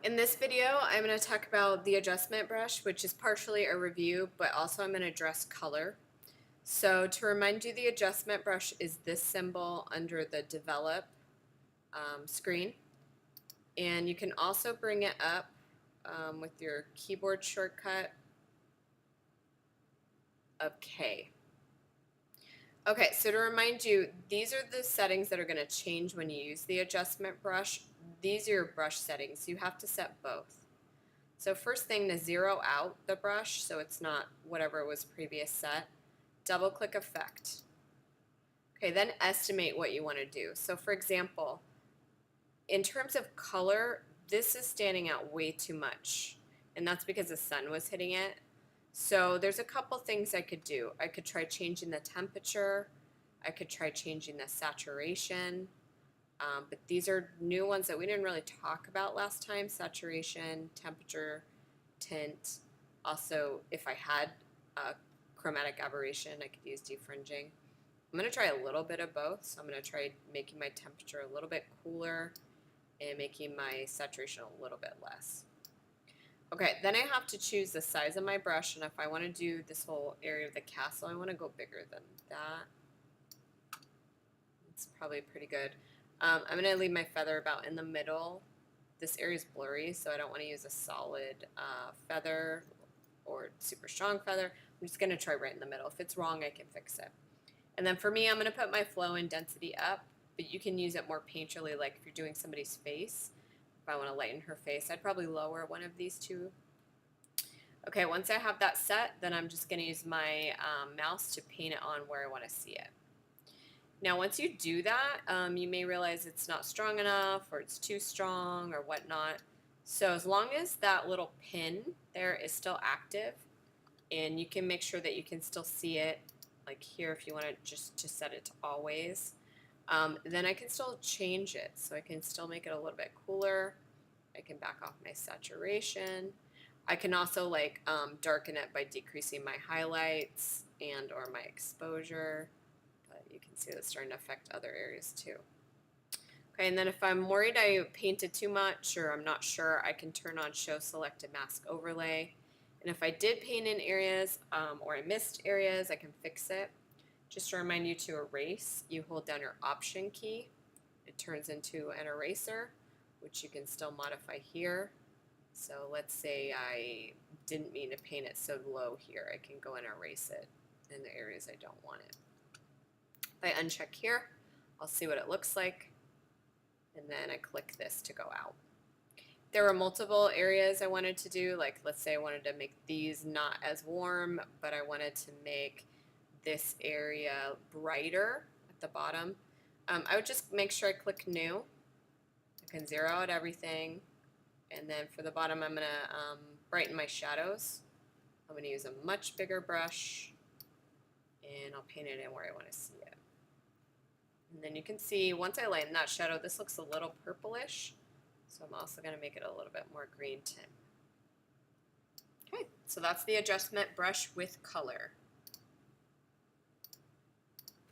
In this video, I'm going to talk about the adjustment brush, which is partially a review, but also I'm going to address color. So to remind you, the adjustment brush is this symbol under the develop screen. And you can also bring it up with your keyboard shortcut of K. Okay, so to remind you, these are the settings that are going to change when you use the adjustment brush. These are your brush settings. You have to set both. So first thing, to zero out the brush so it's not whatever was previous set, double click effect. Okay, then estimate what you want to do. So for example, in terms of color, this is standing out way too much, and that's because the sun was hitting it. So there's a couple things I could do. I could try changing the temperature. I could try changing the saturation. But these are new ones that we didn't really talk about last time: saturation, temperature, tint. Also, if I had chromatic aberration, I could use defringing. I'm going to try a little bit of both. So I'm going to try making my temperature a little bit cooler and making my saturation a little bit less. Okay, then I have to choose the size of my brush, and if I want to do this whole area of the castle, I want to go bigger than that. It's probably pretty good. I'm going to leave my feather about in the middle. This area is blurry, so I don't want to use a solid feather or super strong feather. I'm just going to try right in the middle. If it's wrong, I can fix it. And then for me, I'm going to put my flow and density up, but you can use it more painterly, like if you're doing somebody's face. If I want to lighten her face, I'd probably lower one of these two. Okay, once I have that set, then I'm just going to use my mouse to paint it on where I want to see it. Now, once you do that, you may realize it's not strong enough or it's too strong or whatnot. So as long as that little pin there is still active, and you can make sure that you can still see it, like here if you want to just set it to always, then I can still change it. So I can still make it a little bit cooler. I can back off my saturation. I can also like darken it by decreasing my highlights and or my exposure. You can see that's starting to affect other areas too. Okay, and then if I'm worried I painted too much or I'm not sure, I can turn on Show Selected Mask Overlay. And if I did paint in areas or I missed areas, I can fix it. Just to remind you to erase, you hold down your Option key. It turns into an eraser, which you can still modify here. So let's say I didn't mean to paint it so low here. I can go and erase it in the areas I don't want it. If I uncheck here, I'll see what it looks like, and then I click this to go out. There were multiple areas I wanted to do, like let's say I wanted to make these not as warm, but I wanted to make this area brighter at the bottom. I would just make sure I click New. I can zero out everything, and then for the bottom I'm going to brighten my shadows. I'm going to use a much bigger brush, and I'll paint it in where I want to see it. And then you can see once I lighten that shadow, this looks a little purplish. So I'm also going to make it a little bit more green tint. Okay, so that's the adjustment brush with color.